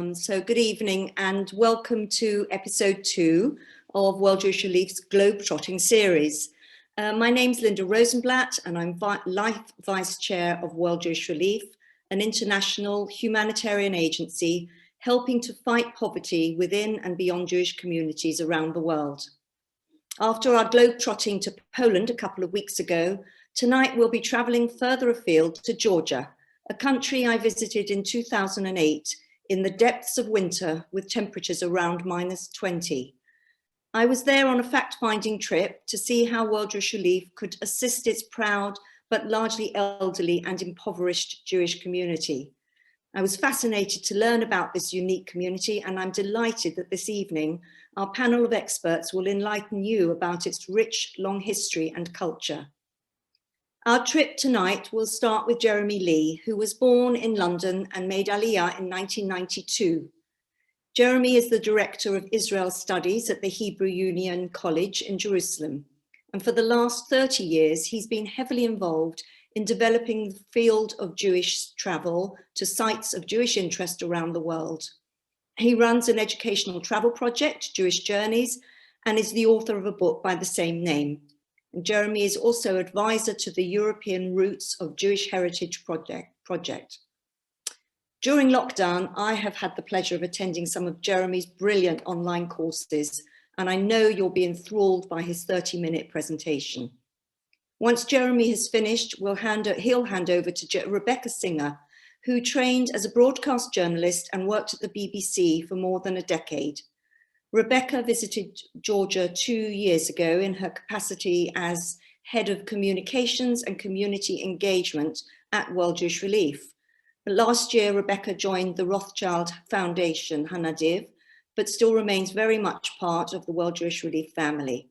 So good evening and welcome to episode 2 of World Jewish Relief's Globetrotting series. My name's Linda Rosenblatt and I'm Life Vice Chair of World Jewish Relief, an international humanitarian agency helping to fight poverty within and beyond Jewish communities around the world. After our globetrotting to Poland a couple of weeks ago, tonight we'll be travelling further afield to Georgia, a country I visited in 2008 in the depths of winter with temperatures around -20. I was there on a fact-finding trip to see how World Jewish Relief could assist its proud but largely elderly and impoverished Jewish community. I was fascinated to learn about this unique community, and I'm delighted that this evening our panel of experts will enlighten you about its rich, long history and culture. Our trip tonight will start with Jeremy Leigh, who was born in London and made Aliyah in 1992. Jeremy is the Director of Israel Studies at the Hebrew Union College in Jerusalem. And for the last 30 years, he's been heavily involved in developing the field of Jewish travel to sites of Jewish interest around the world. He runs an educational travel project, Jewish Journeys, and is the author of a book by the same name. And Jeremy is also advisor to the European Roots of Jewish Heritage project. During lockdown, I have had the pleasure of attending some of Jeremy's brilliant online courses, and I know you'll be enthralled by his 30-minute presentation. Once Jeremy has finished, he'll hand over to Rebecca Singer, who trained as a broadcast journalist and worked at the BBC for more than a decade. Rebecca visited Georgia 2 years ago in her capacity as Head of Communications and Community Engagement at World Jewish Relief. But last year, Rebecca joined the Rothschild Foundation, Hanadiv, but still remains very much part of the World Jewish Relief family.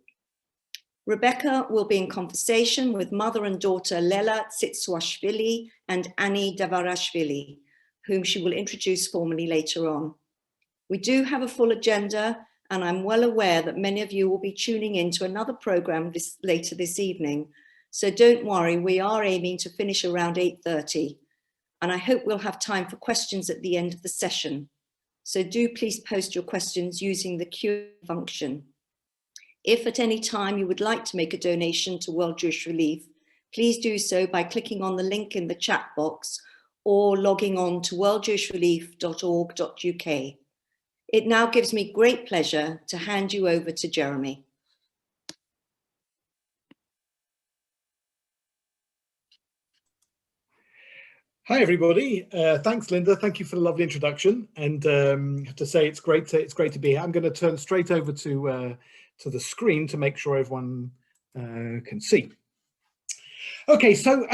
Rebecca will be in conversation with mother and daughter Lela, Tsitsuashvili and Annie Davarshvili, whom she will introduce formally later on. We do have a full agenda, and I'm well aware that many of you will be tuning in to another program later this evening. So don't worry, we are aiming to finish around 8:30, and I hope we'll have time for questions at the end of the session. So do please post your questions using the Q&A function. If at any time you would like to make a donation to World Jewish Relief, please do so by clicking on the link in the chat box or logging on to worldjewishRelief.org.uk. It now gives me great pleasure to hand you over to Jeremy. Hi everybody. Thanks, Linda. Thank you for the lovely introduction. And I have to say it's great to be here. I'm going to turn straight over to the screen to make sure everyone can see. Okay, so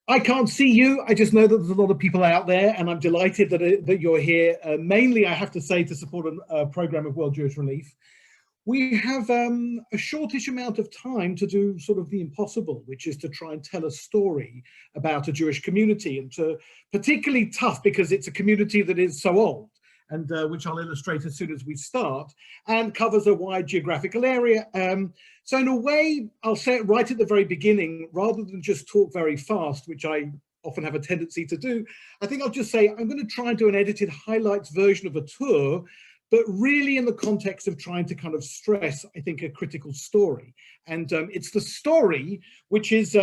I can't see you. I just know that there's a lot of people out there, and I'm delighted that you're here. Mainly, I have to say, to support a program of World Jewish Relief. We have a shortish amount of time to do sort of the impossible, which is to try and tell a story about a Jewish community, and particularly tough because it's a community that is so old, and which I'll illustrate as soon as we start, and covers a wide geographical area. So in a way, I'll say it right at the very beginning, rather than just talk very fast, which I often have a tendency to do. I think I'll just say I'm going to try and do an edited highlights version of a tour, but really in the context of trying to kind of stress, I think, a critical story. And it's the story which is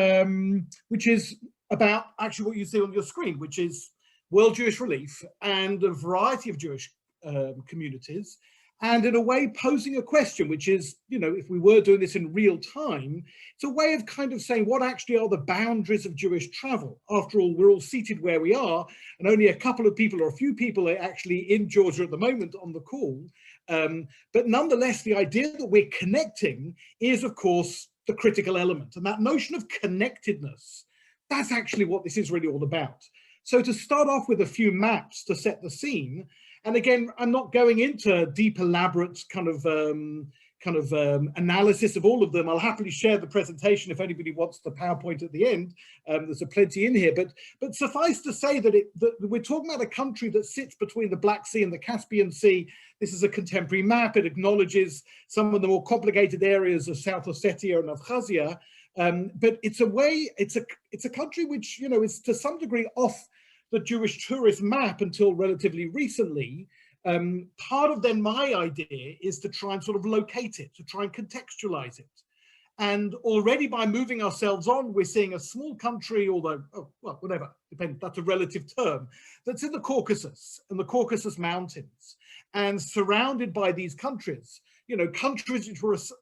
about actually what you see on your screen, which is World Jewish Relief and a variety of Jewish communities, and in a way posing a question, which is, you know, if we were doing this in real time, it's a way of kind of saying what actually are the boundaries of Jewish travel. After all, we're all seated where we are, and only a couple of people or a few people are actually in Georgia at the moment on the call. But nonetheless, the idea that we're connecting is, of course, the critical element. And that notion of connectedness, that's actually what this is really all about. So to start off with a few maps to set the scene, and again, I'm not going into deep, elaborate kind of analysis of all of them. I'll happily share the presentation if anybody wants the PowerPoint at the end. There's plenty in here, but suffice to say that we're talking about a country that sits between the Black Sea and the Caspian Sea. This is a contemporary map. It acknowledges some of the more complicated areas of South Ossetia and Abkhazia. But it's a country which, you know, is to some degree off the Jewish tourist map until relatively recently, part of then my idea is to try and sort of locate it, to try and contextualize it. And already by moving ourselves on, we're seeing a small country, although, oh, well, whatever, depends, that's a relative term, that's in the Caucasus and the Caucasus Mountains, and surrounded by these countries, you know, countries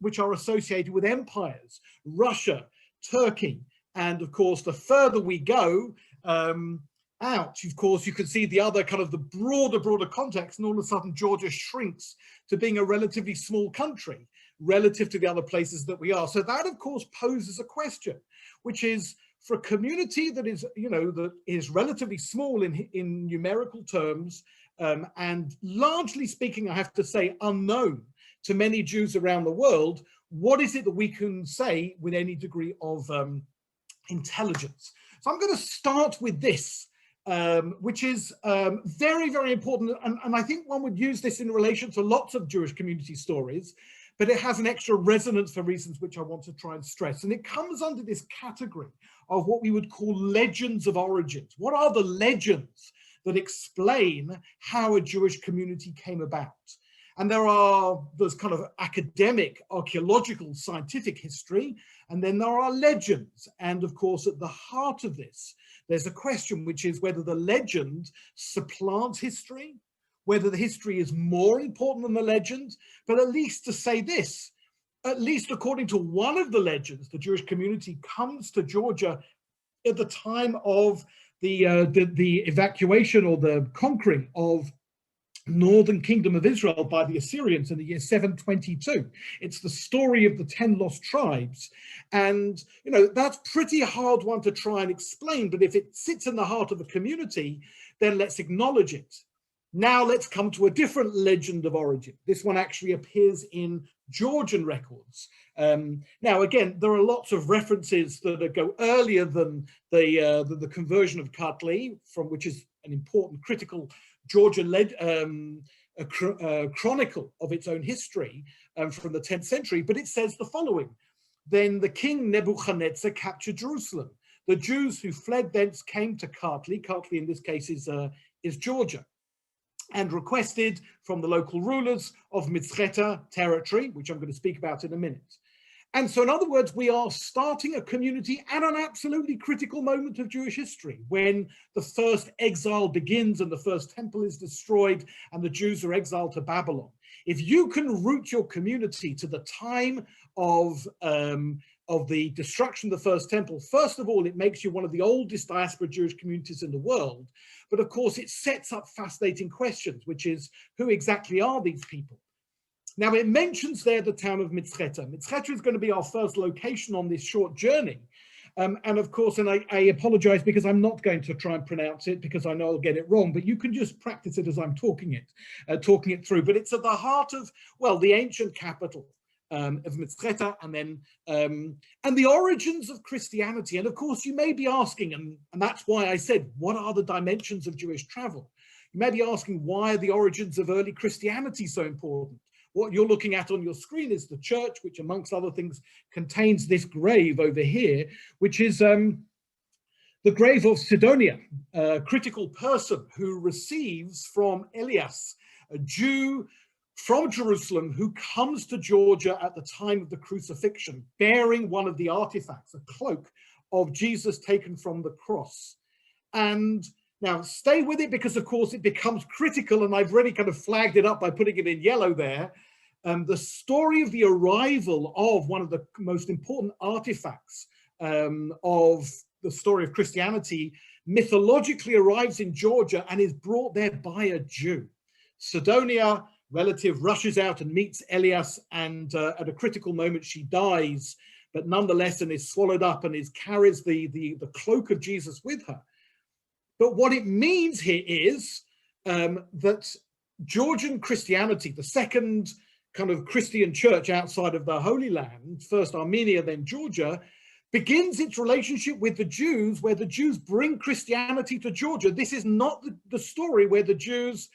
which are associated with empires, Russia, Turkey, and of course, the further we go out, of course, you can see the other kind of the broader context, and all of a sudden Georgia shrinks to being a relatively small country relative to the other places that we are. So that, of course, poses a question, which is for a community that is, you know, that is relatively small in numerical terms, and largely speaking, I have to say, unknown to many Jews around the world, what is it that we can say with any degree of intelligence? So I'm going to start with this, which is very, very important. And I think one would use this in relation to lots of Jewish community stories, but it has an extra resonance for reasons which I want to try and stress. And it comes under this category of what we would call legends of origins. What are the legends that explain how a Jewish community came about? And there's kind of academic, archaeological, scientific history, and then there are legends. And of course, at the heart of this, there's a question, which is whether the legend supplants history, whether the history is more important than the legend, but at least to say this, at least according to one of the legends, the Jewish community comes to Georgia at the time of the evacuation or the conquering of northern kingdom of Israel by the Assyrians in the year 722. It's the story of the 10 lost tribes. And, you know, that's pretty hard one to try and explain, but if it sits in the heart of a community, then let's acknowledge it. Now let's come to a different legend of origin. This one actually appears in Georgian records. Now, again, there are lots of references that go earlier than the conversion of Kartli, from which is an important critical Georgian chronicle of its own history from the 10th century, but it says the following: then the king Nebuchadnezzar captured Jerusalem. The Jews who fled thence came to Kartli. Kartli in this case is Georgia, and requested from the local rulers of Mitzreta territory, which I'm going to speak about in a minute. And so in other words, we are starting a community at an absolutely critical moment of Jewish history, when the first exile begins and the first temple is destroyed and the Jews are exiled to Babylon. If you can root your community to the time of the destruction of the first temple, first of all, it makes you one of the oldest diaspora Jewish communities in the world. But of course, it sets up fascinating questions, which is, who exactly are these people? Now, it mentions there the town of Mitzreta. Mitzreta is going to be our first location on this short journey. And of course, and I apologize because I'm not going to try and pronounce it because I know I'll get it wrong, but you can just practice it as I'm talking it through. But it's at the heart of, well, the ancient capital of Mitzreta, and then and the origins of Christianity. And of course, you may be asking, and that's why I said, what are the dimensions of Jewish travel? You may be asking, why are the origins of early Christianity so important? What you're looking at on your screen is the church, which amongst other things contains this grave over here, which is the grave of Sidonia, a critical person who receives from Elias, a Jew from Jerusalem who comes to Georgia at the time of the crucifixion, bearing one of the artifacts, a cloak of Jesus taken from the cross. And now stay with it because, of course, it becomes critical, and I've already kind of flagged it up by putting it in yellow there. The story of the arrival of one of the most important artifacts of the story of Christianity mythologically arrives in Georgia and is brought there by a Jew. Sidonia, relative, rushes out and meets Elias, and at a critical moment she dies, but nonetheless and is swallowed up and carries the cloak of Jesus with her. But what it means here is that Georgian Christianity, the second kind of Christian church outside of the Holy Land, first Armenia, then Georgia, begins its relationship with the Jews, where the Jews bring Christianity to Georgia. This is not the story where the Jews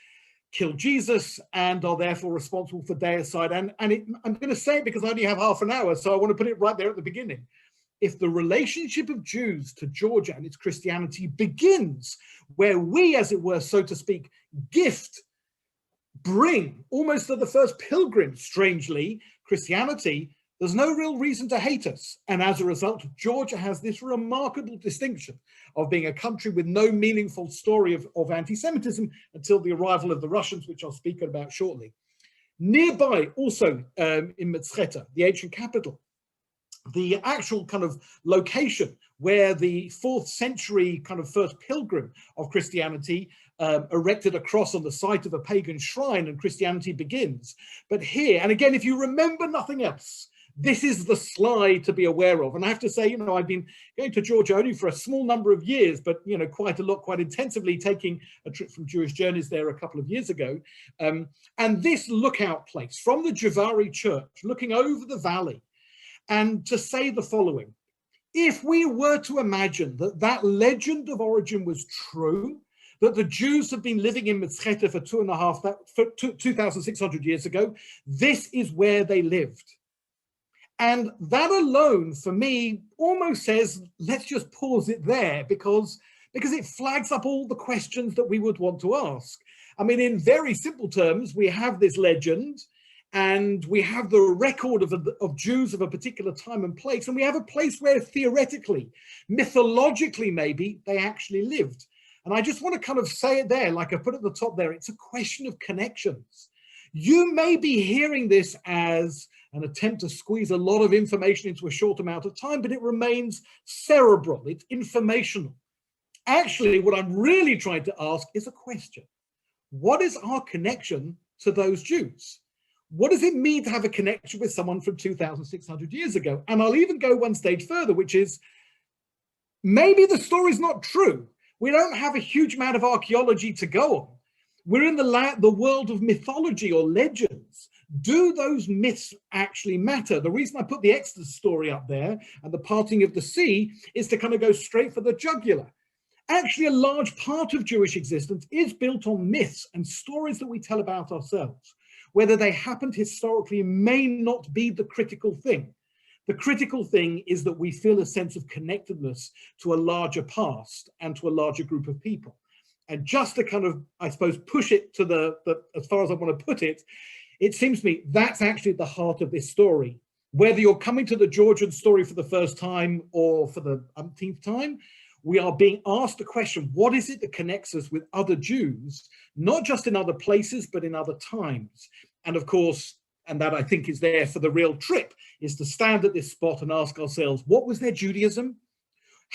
kill Jesus and are therefore responsible for deicide. And I'm going to say it because I only have half an hour, so I want to put it right there at the beginning. if the relationship of Jews to Georgia and its Christianity begins where we, as it were, so to speak, bring almost to the first pilgrim, strangely, Christianity, there's no real reason to hate us. And as a result, Georgia has this remarkable distinction of being a country with no meaningful story of anti-Semitism until the arrival of the Russians, which I'll speak about shortly. Nearby, also in Mtskheta, the ancient capital, the actual kind of location where the 4th century kind of first pilgrim of Christianity erected a cross on the site of a pagan shrine and Christianity begins. But here, and again, if you remember nothing else, this is the slide to be aware of. And I have to say, you know, I've been going to Georgia only for a small number of years, but, you know, quite a lot, quite intensively, taking a trip from Jewish Journeys there a couple of years ago. And this lookout place from the Jewry church, looking over the valley, and to say the following: if we were to imagine that that legend of origin was true, that the Jews have been living in Mtskheta for 2,600 years ago, this is where they lived. And that alone, for me, almost says, let's just pause it there, because it flags up all the questions that we would want to ask. I mean, in very simple terms, we have this legend, and we have the record of Jews of a particular time and place, and we have a place where theoretically, mythologically maybe, they actually lived. And I just want to kind of say it there, like I put at the top there, it's a question of connections. You may be hearing this as an attempt to squeeze a lot of information into a short amount of time, but it remains cerebral, it's informational. Actually, what I'm really trying to ask is a question. What is our connection to those Jews? What does it mean to have a connection with someone from 2,600 years ago? And I'll even go one stage further, which is maybe the story's not true. We don't have a huge amount of archaeology to go on. We're in the world of mythology or legends. Do those myths actually matter? The reason I put the Exodus story up there and the parting of the sea is to kind of go straight for the jugular. Actually, a large part of Jewish existence is built on myths and stories that we tell about ourselves. Whether they happened historically may not be the critical thing. The critical thing is that we feel a sense of connectedness to a larger past and to a larger group of people. And just to kind of, I suppose, push it to as far as I want to put it, it seems to me that's actually at the heart of this story. Whether you're coming to the Georgian story for the first time or for the umpteenth time, we are being asked the question, what is it that connects us with other Jews, not just in other places, but in other times? And of course, and that I think is there for the real trip, is to stand at this spot and ask ourselves, what was their Judaism?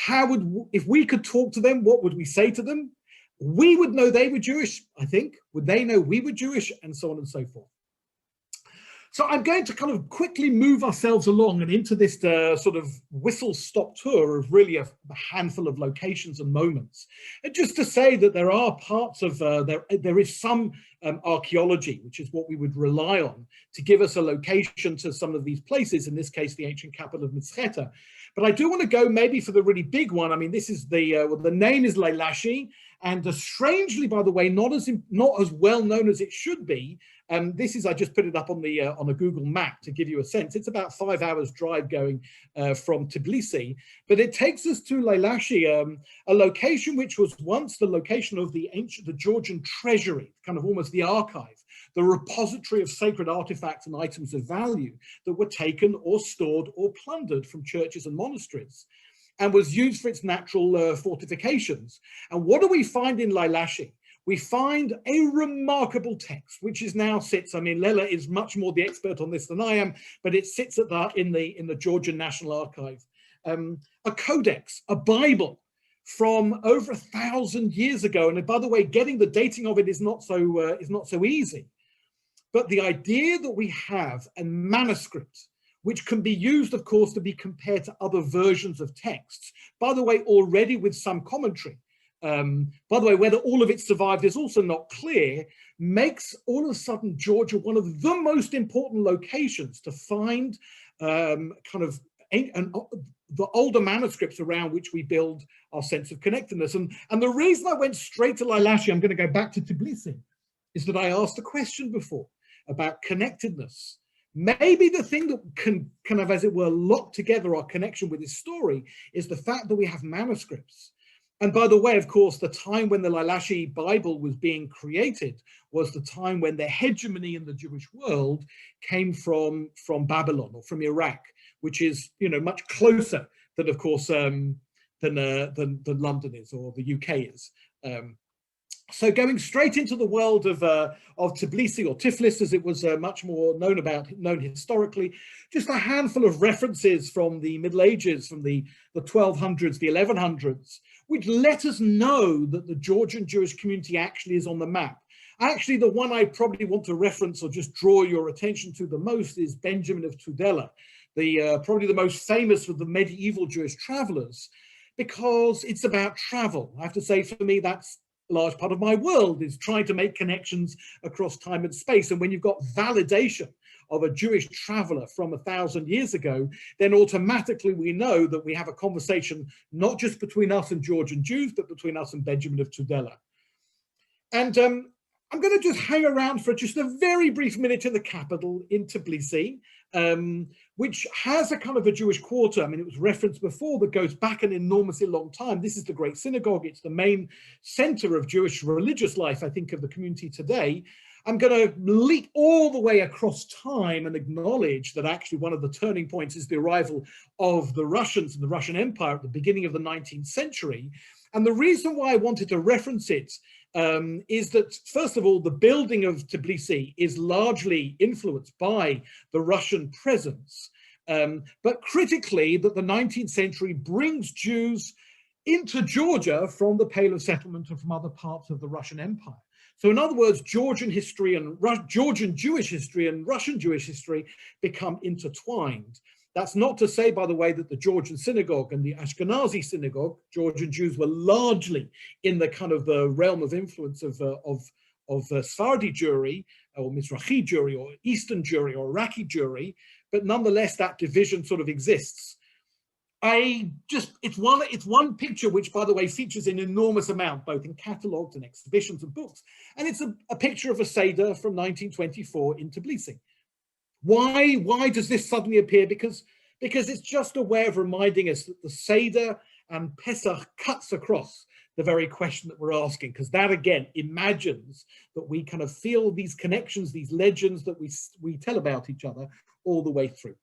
If we could talk to them, what would we say to them? We would know they were Jewish, I think. Would they know we were Jewish? And so on and so forth. So I'm going to kind of quickly move ourselves along and into this sort of whistle-stop tour of really a handful of locations and moments. And just to say that there are parts of, there is some archaeology, which is what we would rely on to give us a location to some of these places, in this case, the ancient capital of Mtskheta. But I do want to go maybe for the really big one. I mean, this is the name is Leigh, and strangely, by the way, not as well known as it should be. This is, I just put it up on a Google map to give you a sense. It's about 5 hours drive going from Tbilisi, but it takes us to Leigh, a location which was once the location of the Georgian treasury, kind of almost the archive, the repository of sacred artifacts and items of value that were taken or stored or plundered from churches and monasteries, and was used for its natural fortifications. And what do we find in Leigh? We find a remarkable text, which sits, I mean, Lela is much more the expert on this than I am, but it sits in the Georgian National Archive. A codex, a Bible from over 1,000 years ago. And by the way, getting the dating of it is not so easy. But the idea that we have a manuscript, which can be used, of course, to be compared to other versions of texts, by the way, already with some commentary. By the way, whether all of it survived is also not clear, makes all of a sudden Georgia one of the most important locations to find the older manuscripts around which we build our sense of connectedness. And the reason I went straight to Leigh, I'm going to go back to Tbilisi, is that I asked a question before about connectedness. Maybe the thing that can kind of, as it were, lock together our connection with this story is the fact that we have manuscripts. And by the way, of course, the time when the Lalashi Bible was being created was the time when the hegemony in the Jewish world came from Babylon or from Iraq, which is, you know, much closer than, of course, than London is or the UK is. So going straight into the world of Tbilisi, or Tiflis as it was much more known historically, just a handful of references from the Middle Ages, from the 1200s, the 1100s, which let us know that the Georgian Jewish community actually is on the map. Actually, the one I probably want to reference or just draw your attention to the most is Benjamin of Tudela, probably the most famous of the medieval Jewish travelers, because it's about travel. I have to say, for me, that's a large part of my world, is trying to make connections across time and space. And when you've got validation of a Jewish traveler from 1,000 years ago, then automatically we know that we have a conversation not just between us and Georgian Jews, but between us and Benjamin of Tudela. And I'm going to just hang around for just a very brief minute in the capital, in Tbilisi, which has a kind of a Jewish quarter. I mean, it was referenced before, but goes back an enormously long time. This is the great synagogue. It's the main center of Jewish religious life, I think, of the community today. I'm going to leap all the way across time and acknowledge that actually one of the turning points is the arrival of the Russians and the Russian Empire at the beginning of the 19th century. And the reason why I wanted to reference it is that, first of all, the building of Tbilisi is largely influenced by the Russian presence, but critically that the 19th century brings Jews into Georgia from the Pale of Settlement and from other parts of the Russian Empire. So in other words, Georgian history and Georgian Jewish history and Russian Jewish history become intertwined. That's not to say, by the way, that the Georgian synagogue and the Ashkenazi synagogue, Georgian Jews were largely in the kind of the realm of influence of Sephardi Jewry or Mizrahi Jewry or Eastern Jewry or Iraqi Jewry, but nonetheless that division sort of exists. It's one picture which, by the way, features an enormous amount, both in catalogues and exhibitions and books, and it's a picture of a Seder from 1924 in Tbilisi. Why does this suddenly appear? Because it's just a way of reminding us that the Seder and Pesach cuts across the very question that we're asking, because that again imagines that we kind of feel these connections, these legends that we tell about each other all the way through.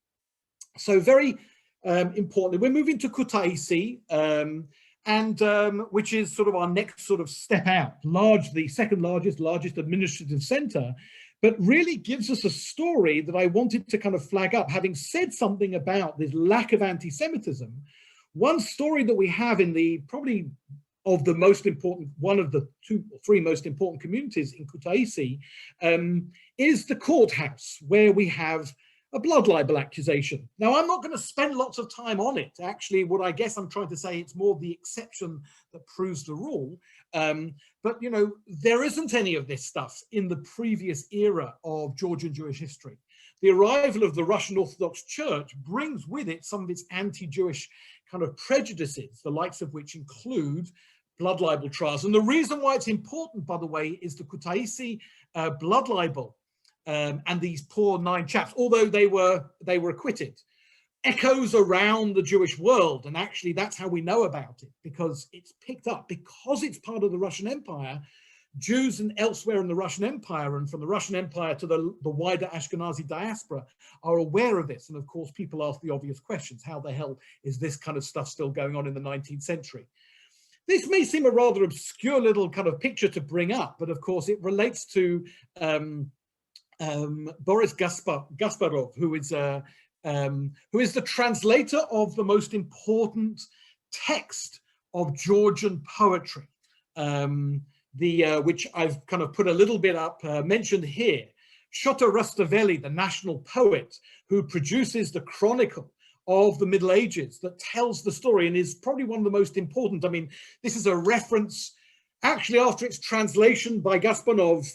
So very importantly, we're moving to Kutaisi, which is sort of our next sort of step out, the second largest administrative center, but really gives us a story that I wanted to kind of flag up. Having said something about this lack of anti-Semitism, one story that we have in probably of the most important, one of the 2 or 3 most important communities in Kutaisi, is the courthouse, where we have a blood libel accusation. Now, I'm not going to spend lots of time on it. Actually, what I guess I'm trying to say, it's more the exception that proves the rule. But, you know, there isn't any of this stuff in the previous era of Georgian Jewish history. The arrival of the Russian Orthodox Church brings with it some of its anti-Jewish kind of prejudices, the likes of which include blood libel trials. And the reason why it's important, by the way, is the Kutaisi blood libel and these poor 9 chaps, although they were acquitted, echoes around the Jewish world. And actually that's how we know about it, because it's picked up, because it's part of the Russian Empire. Jews and elsewhere in the Russian Empire, and from the Russian Empire to the wider Ashkenazi diaspora, are aware of this. And of course, people ask the obvious questions. How the hell is this kind of stuff still going on in the 19th century? This may seem a rather obscure little kind of picture to bring up, but of course it relates to Boris Gasparov, who is the translator of the most important text of Georgian poetry, which I've kind of put a little bit up, mentioned here. Shota Rustaveli, the national poet, who produces the chronicle of the Middle Ages that tells the story and is probably one of the most important. I mean, this is a reference actually after its translation by Gasparov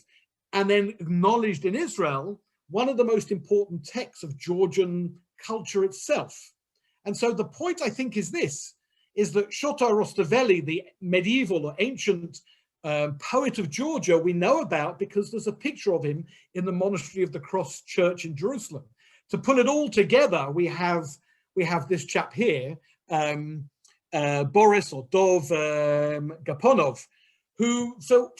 and then acknowledged in Israel, one of the most important texts of Georgian culture itself. And so the point, I think, is this, is that Shota Rustaveli, the medieval or ancient poet of Georgia, we know about because there's a picture of him in the Monastery of the Cross Church in Jerusalem. to pull it all together, we have this chap here, Boris or Dov Gaponov, who,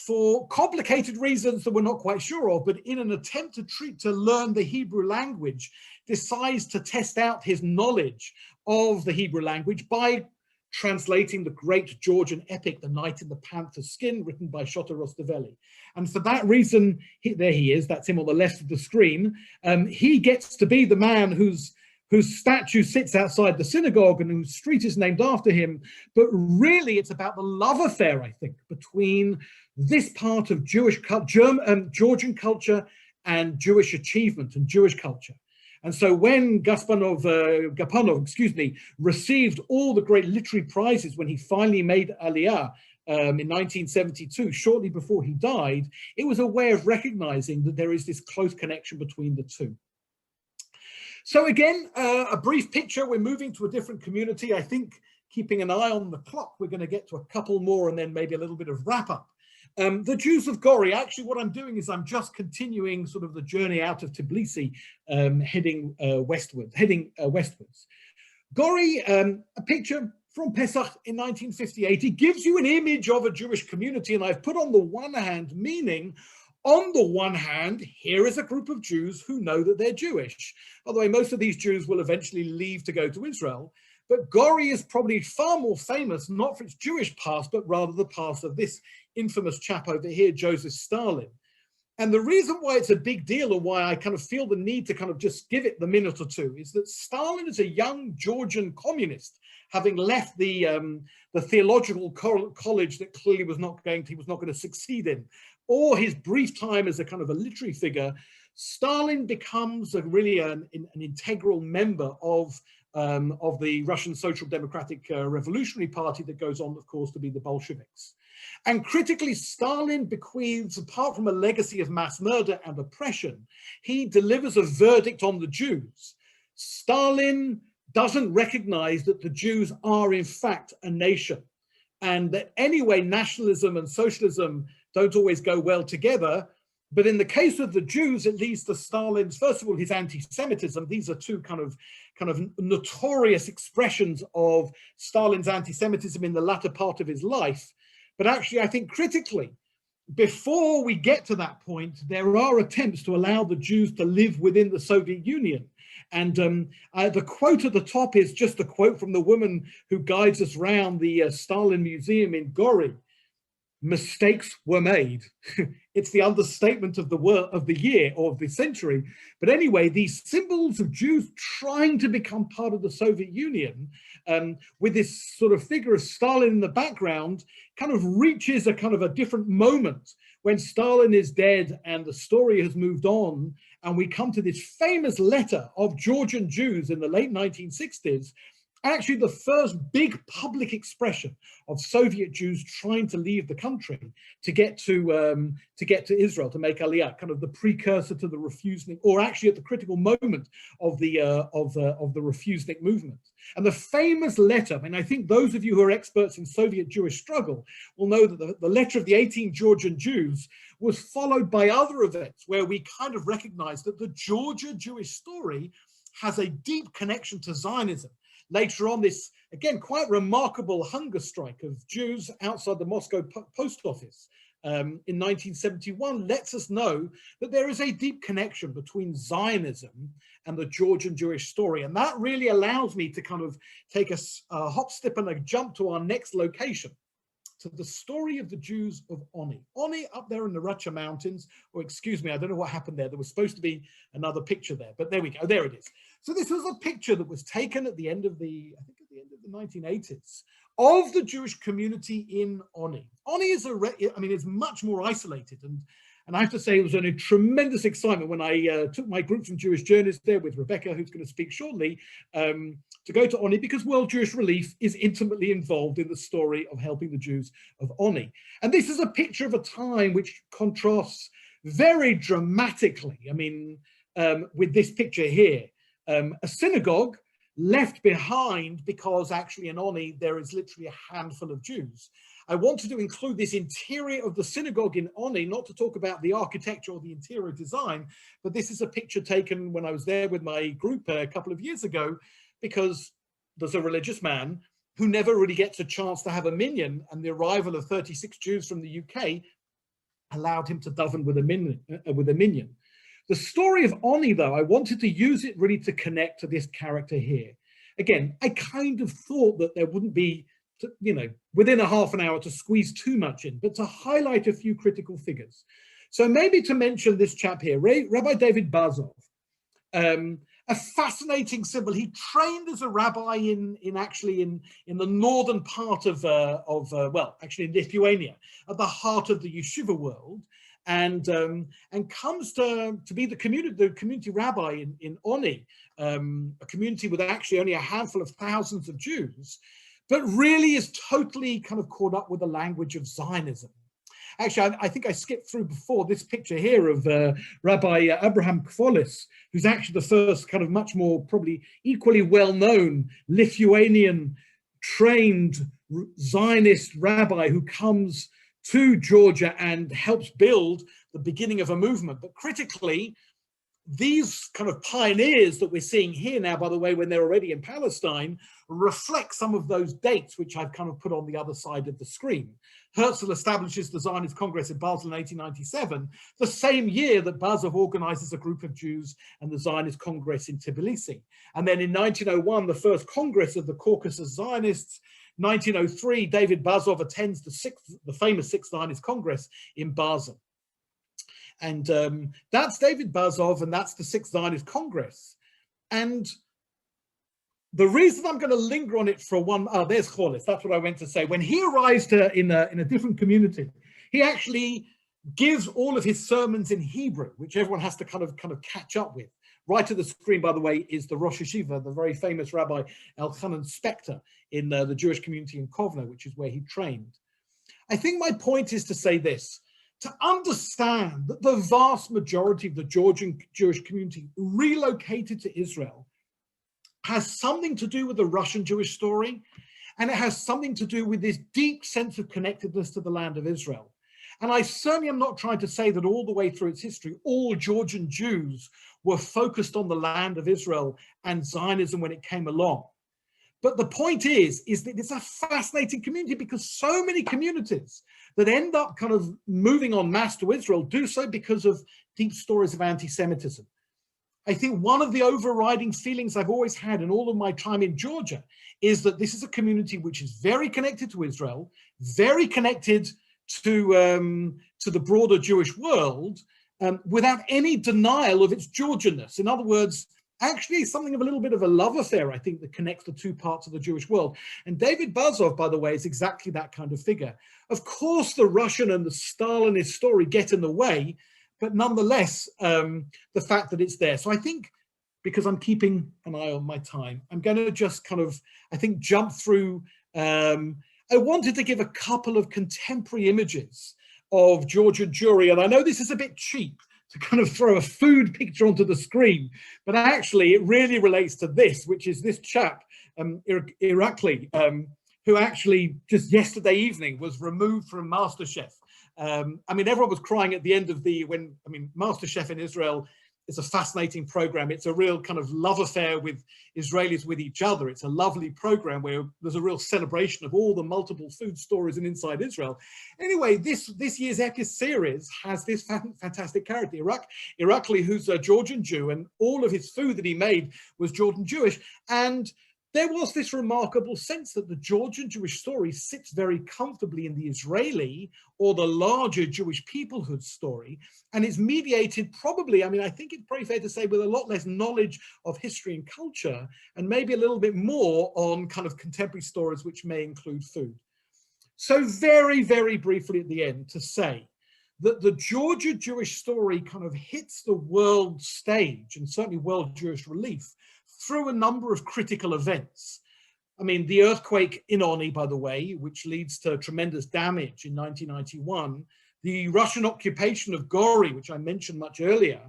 for complicated reasons that we're not quite sure of, but in an attempt to learn the Hebrew language, decides to test out his knowledge of the Hebrew language by translating the great Georgian epic, The Knight in the Panther's Skin, written by Shota Rustaveli. And for that reason, there he is, that's him on the left of the screen. He gets to be the man whose statue sits outside the synagogue and whose street is named after him. But really, it's about the love affair, I think, between this part of Georgian culture and Jewish achievement and Jewish culture. And so when Gaponov, received all the great literary prizes when he finally made Aliyah in 1972, shortly before he died, it was a way of recognizing that there is this close connection between the two. So again, a brief picture. We're moving to a different community. I think keeping an eye on the clock, we're going to get to a couple more and then maybe a little bit of wrap up. The Jews of Gori, actually what I'm doing is I'm just continuing sort of the journey out of Tbilisi, heading westwards. Gori, a picture from Pesach in 1958. It gives you an image of a Jewish community, and I've put on the one hand, meaning on the one hand, here is a group of Jews who know that they're Jewish. By the way, most of these Jews will eventually leave to go to Israel, but Gori is probably far more famous, not for its Jewish past, but rather the past of this infamous chap over here, Joseph Stalin. And the reason why it's a big deal, or why I kind of feel the need to kind of just give it the minute or two, is that Stalin is a young Georgian communist, having left the theological college that clearly he was not going to succeed in, or his brief time as a kind of a literary figure. Stalin becomes really an integral member of the Russian Social Democratic Revolutionary Party that goes on, of course, to be the Bolsheviks. And critically, Stalin bequeaths, apart from a legacy of mass murder and oppression, he delivers a verdict on the Jews. Stalin doesn't recognize that the Jews are, in fact, a nation, and that anyway, nationalism and socialism don't always go well together. But in the case of the Jews, it leads to Stalin's, first of all, his anti-Semitism. These are two kind of notorious expressions of Stalin's anti-Semitism in the latter part of his life. But actually, I think critically, before we get to that point, there are attempts to allow the Jews to live within the Soviet Union. And the quote at the top is just a quote from the woman who guides us around the Stalin Museum in Gori. Mistakes were made. It's the understatement of the year or of the century. But anyway, these symbols of Jews trying to become part of the Soviet Union, with this sort of figure of Stalin in the background, kind of reaches a kind of a different moment when Stalin is dead and the story has moved on, and we come to this famous letter of Georgian Jews in the late 1960s, actually the first big public expression of Soviet Jews trying to leave the country to get to Israel, to make Aliyah, kind of the precursor to the Refusnik, or actually at the critical moment of the Refusnik movement. And the famous letter, I mean, I think those of you who are experts in Soviet Jewish struggle will know that the letter of the 18 Georgian Jews was followed by other events where we kind of recognize that the Georgian Jewish story has a deep connection to Zionism. Later on, this, again, quite remarkable hunger strike of Jews outside the Moscow post office in 1971 lets us know that there is a deep connection between Zionism and the Georgian Jewish story. And that really allows me to kind of take a hop, step, and a jump to our next location, to the story of the Jews of Oni. Oni up there in the Racha Mountains, or excuse me, I don't know what happened there. There was supposed to be another picture there, but there we go, there it is. So this was a picture that was taken at the end of the, I think at the end of the 1980s, of the Jewish community in Oni. Oni is it's much more isolated, and I have to say it was a tremendous excitement when I took my group from Jewish journalists there with Rebecca, who's going to speak shortly, to go to Oni, because World Jewish Relief is intimately involved in the story of helping the Jews of Oni. And this is a picture of a time which contrasts very dramatically, I mean, with this picture here. A synagogue left behind because actually in Oni there is literally a handful of Jews. I wanted to include this interior of the synagogue in Oni, not to talk about the architecture or the interior design, but this is a picture taken when I was there with my group a couple of years ago, because there's a religious man who never really gets a chance to have a minyan, and the arrival of 36 Jews from the UK allowed him to daven with a minyan. The story of Oni, though, I wanted to use it really to connect to this character here. Again, I kind of thought that there wouldn't be, you know, within a half an hour to squeeze too much in, but to highlight a few critical figures. So maybe to mention this chap here, Rabbi David Bazov, a fascinating symbol. He trained as a rabbi in the northern part of well, actually in Lithuania, at the heart of the yeshiva world, and comes to be the community rabbi in Oni, a community with actually only a handful of thousands of Jews, but really is totally kind of caught up with the language of Zionism. Actually, I think I skipped through before this picture here of Rabbi Abraham Kvolis, who's actually the first kind of much more probably equally well-known Lithuanian trained Zionist rabbi who comes to Georgia and helps build the beginning of a movement. But critically, these kind of pioneers that we're seeing here now, by the way, when they're already in Palestine, reflect some of those dates, which I've kind of put on the other side of the screen. Herzl establishes the Zionist Congress in Basel in 1897, the same year that Bazov organizes a group of Jews and the Zionist Congress in Tbilisi. And then in 1901, the first Congress of the Caucasus Zionists. 1903, David Bazov attends the famous Sixth Zionist Congress in Basel. And that's David Bazov, and that's the Sixth Zionist Congress. And the reason I'm going to linger on it for there's Cholis, that's what I went to say. When he arrives in a different community, he actually gives all of his sermons in Hebrew, which everyone has to kind of catch up with. Right to the screen, by the way, is the Rosh Yeshiva, the very famous Rabbi Elchanan Spector in the Jewish community in Kovno, which is where he trained. I think my point is to say this: to understand that the vast majority of the Georgian Jewish community relocated to Israel has something to do with the Russian Jewish story, and it has something to do with this deep sense of connectedness to the land of Israel. And I certainly am not trying to say that all the way through its history, all Georgian Jews were focused on the land of Israel and Zionism when it came along. But the point is that it's a fascinating community, because so many communities that end up kind of moving en masse to Israel do so because of deep stories of anti-Semitism. I think one of the overriding feelings I've always had in all of my time in Georgia is that this is a community which is very connected to Israel, very connected to the broader Jewish world, without any denial of its Georgianness. In other words, actually something of a little bit of a love affair, I think, that connects the two parts of the Jewish world. And David Bazov, by the way, is exactly that kind of figure. Of course, the Russian and the Stalinist story get in the way, but nonetheless, the fact that it's there. So I think, because I'm keeping an eye on my time, I'm going to just kind of, I think, jump through. I wanted to give a couple of contemporary images of Georgian Jewry, and I know this is a bit cheap to kind of throw a food picture onto the screen, but actually it really relates to this, which is this chap, Irakli, who actually just yesterday evening was removed from MasterChef. I mean, everyone was crying at the end of MasterChef in Israel is a fascinating program. It's a real kind of love affair with Israelis with each other. It's a lovely program where there's a real celebration of all the multiple food stories in inside Israel. Anyway, this year's epic series has this fantastic character, Irakli, who's a Georgian Jew, and all of his food that he made was Georgian Jewish. And there was this remarkable sense that the Georgian Jewish story sits very comfortably in the Israeli or the larger Jewish peoplehood story, and is mediated probably, I mean, I think it's pretty fair to say, with a lot less knowledge of history and culture, and maybe a little bit more on kind of contemporary stories which may include food. So very, very briefly at the end to say that the Georgian Jewish story kind of hits the world stage, and certainly world Jewish relief, through a number of critical events. I mean, the earthquake in Oni, by the way, which leads to tremendous damage in 1991, the Russian occupation of Gori, which I mentioned much earlier,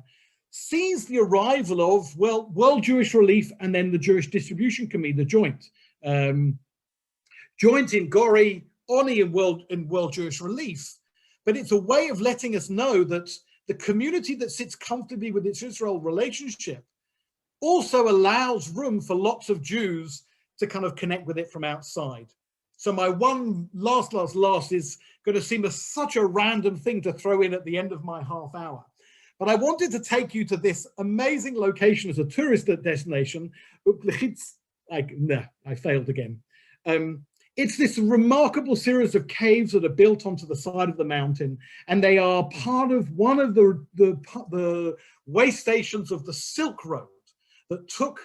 sees the arrival of, well, World Jewish Relief and then the Jewish Distribution Committee, the Joint. Joint in Gori, only in World Jewish Relief, but it's a way of letting us know that the community that sits comfortably with its Israel relationship also allows room for lots of Jews to kind of connect with it from outside. So my one last is going to seem such a random thing to throw in at the end of my half hour. But I wanted to take you to this amazing location as a tourist destination. I failed again. It's this remarkable series of caves that are built onto the side of the mountain, and they are part of one of the way stations of the Silk Road that took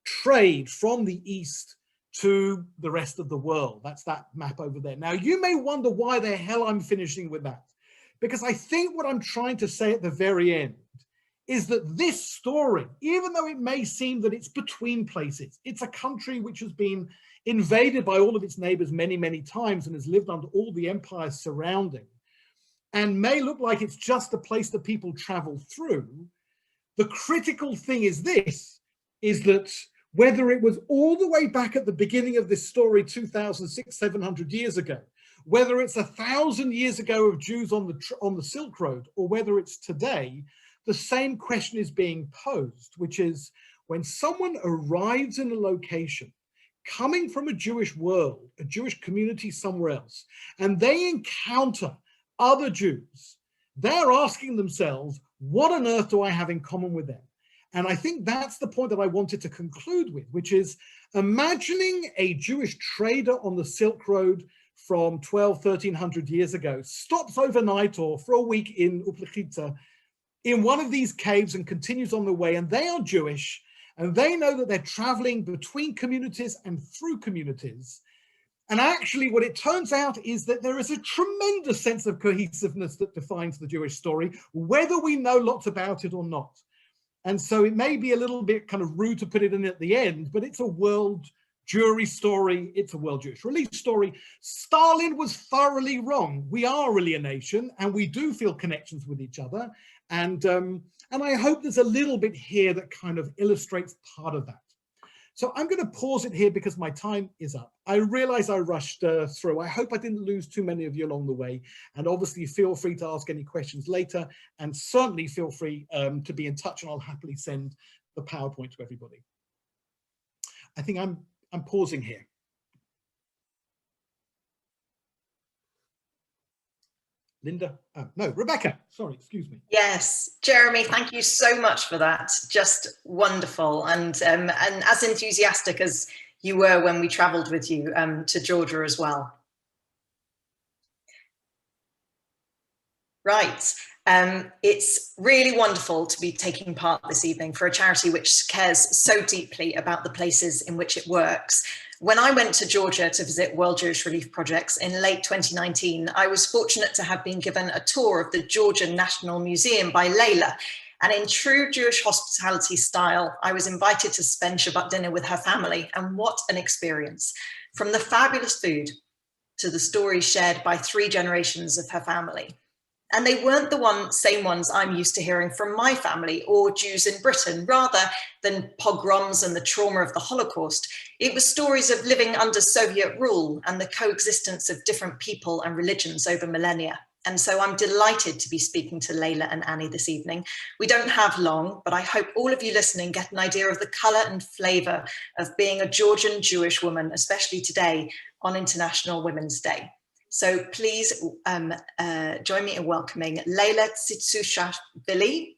trade from the east to the rest of the world. That's that map over there. Now, you may wonder why the hell I'm finishing with that, because I think what I'm trying to say at the very end is that this story, even though it may seem that it's between places, it's a country which has been invaded by all of its neighbors many, many times and has lived under all the empires surrounding, and may look like it's just a place that people travel through. The critical thing is this, is that whether it was all the way back at the beginning of this story 2,600-700 years ago, whether it's 1,000 years ago of Jews on the Silk Road, or whether it's today, the same question is being posed, which is when someone arrives in a location coming from a Jewish world, a Jewish community somewhere else, and they encounter other Jews, they're asking themselves, what on earth do I have in common with them? And I think that's the point that I wanted to conclude with, which is imagining a Jewish trader on the Silk Road from 1,300 years ago stops overnight or for a week in Uplichita in one of these caves and continues on the way, and they are Jewish, and they know that they're traveling between communities and through communities. And actually what it turns out is that there is a tremendous sense of cohesiveness that defines the Jewish story, whether we know lots about it or not. And so it may be a little bit kind of rude to put it in at the end, but it's a world Jewry story. It's a World Jewish Relief story. Stalin was thoroughly wrong. We are really a nation, and we do feel connections with each other. And I hope there's a little bit here that kind of illustrates part of that. So I'm going to pause it here because my time is up. I realize I rushed through. I hope I didn't lose too many of you along the way. And obviously feel free to ask any questions later, and certainly feel free to be in touch, and I'll happily send the PowerPoint to everybody. I think I'm pausing here. Linda, no, Rebecca, sorry, excuse me. Yes, Jeremy, thank you so much for that. Just wonderful, and as enthusiastic as you were when we travelled with you to Georgia as well. Right, it's really wonderful to be taking part this evening for a charity which cares so deeply about the places in which it works. When I went to Georgia to visit World Jewish Relief projects in late 2019, I was fortunate to have been given a tour of the Georgian National Museum by Lela. And in true Jewish hospitality style, I was invited to spend Shabbat dinner with her family. And what an experience. From the fabulous food to the stories shared by 3 generations of her family. And they weren't the same ones I'm used to hearing from my family or Jews in Britain. Rather than pogroms and the trauma of the Holocaust, it was stories of living under Soviet rule and the coexistence of different people and religions over millennia. And so I'm delighted to be speaking to Lela and Annie this evening. We don't have long, but I hope all of you listening get an idea of the colour and flavour of being a Georgian Jewish woman, especially today on International Women's Day. So please join me in welcoming Lela Tsitsuashvili,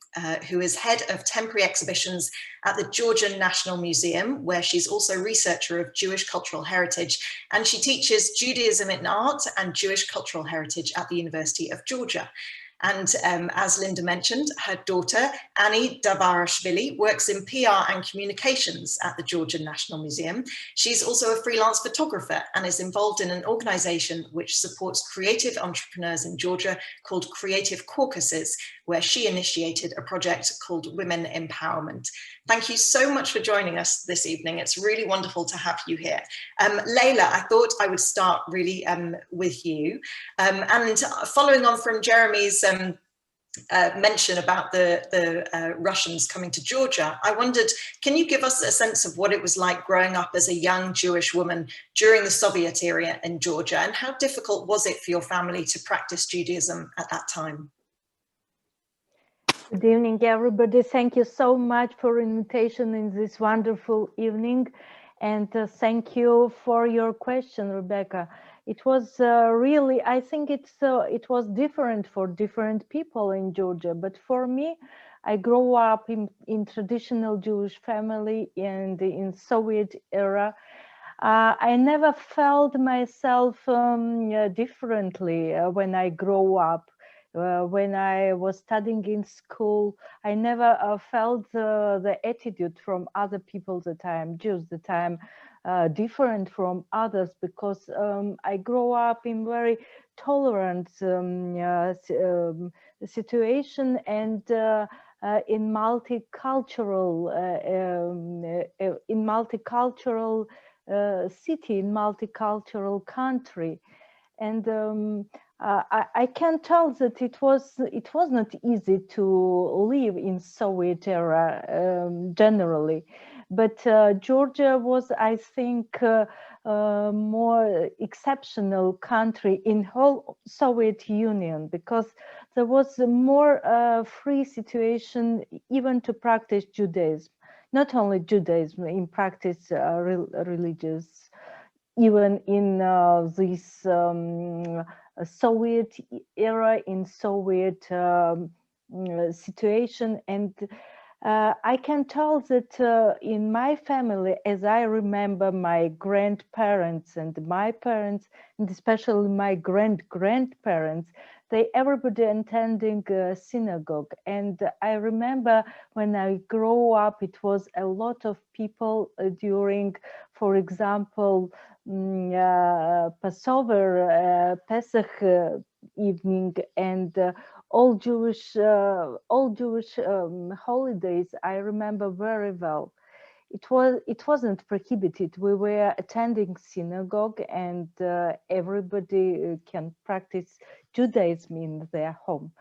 who is head of temporary exhibitions at the Georgian National Museum, where she's also researcher of Jewish cultural heritage, and she teaches Judaism in art and Jewish cultural heritage at the University of Georgia. And as Linda mentioned, her daughter, Annie Davarshvili, works in PR and communications at the Georgian National Museum. She's also a freelance photographer and is involved in an organization which supports creative entrepreneurs in Georgia called Creative Caucasus, where she initiated a project called Women Empowerment. Thank you so much for joining us this evening. It's really wonderful to have you here. Lela, I thought I would start really with you. And following on from Jeremy's mention about the Russians coming to Georgia, I wondered, can you give us a sense of what it was like growing up as a young Jewish woman during the Soviet era in Georgia, and how difficult was it for your family to practice Judaism at that time? Good evening, everybody. Thank you so much for invitation in this wonderful evening, and thank you for your question, Rebecca. It was really, I think it was different for different people in Georgia, but for me, I grew up in traditional Jewish family and in Soviet era. I never felt myself differently when I grew up. When I was studying in school, I never felt the attitude from other people that I am Jews, that I am different from others, because I grew up in very tolerant situation and in multicultural city, in multicultural country. And I can tell that it was not easy to live in Soviet era generally, but Georgia was, I think, more exceptional country in whole Soviet Union, because there was a more free situation even to practice Judaism. Not only Judaism, in practice religious, even in this Soviet era, in Soviet situation. And I can tell that in my family, as I remember my grandparents and my parents, and especially my grandparents, everybody attending synagogue. And I remember when I grew up, it was a lot of people during, for example, Passover, Pesach evening, and all Jewish holidays. I remember very well. It wasn't prohibited. We were attending synagogue, and everybody can practice Judaism in their home.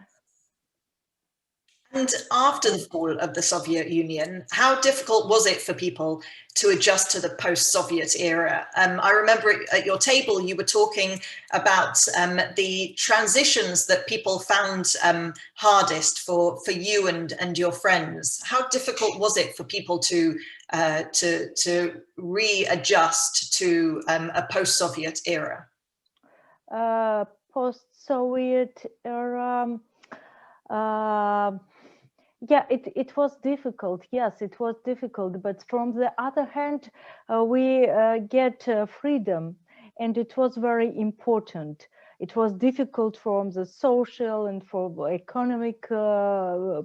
And after the fall of the Soviet Union, how difficult was it for people to adjust to the post-Soviet era? I remember at your table, you were talking about the transitions that people found hardest for you and your friends. How difficult was it for people to readjust to a post-Soviet era? Post-Soviet era. Yeah, it was difficult. Yes, it was difficult. But from the other hand, we get freedom, and it was very important. It was difficult from the social and from economic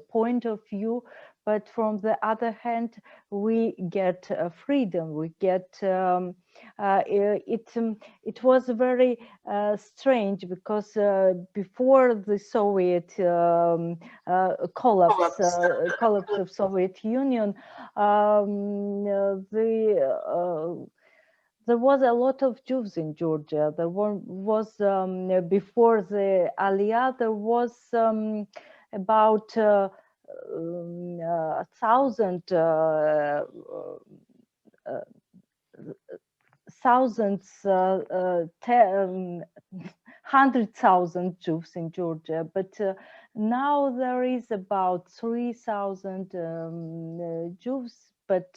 point of view, but from the other hand, we get freedom. We get it was very strange, because before the Soviet collapse of Soviet Union, there was a lot of Jews in Georgia. There was before the Aliyah, there was about 1,000 100,000 Jews in Georgia, but now there is about 3,000 Jews. But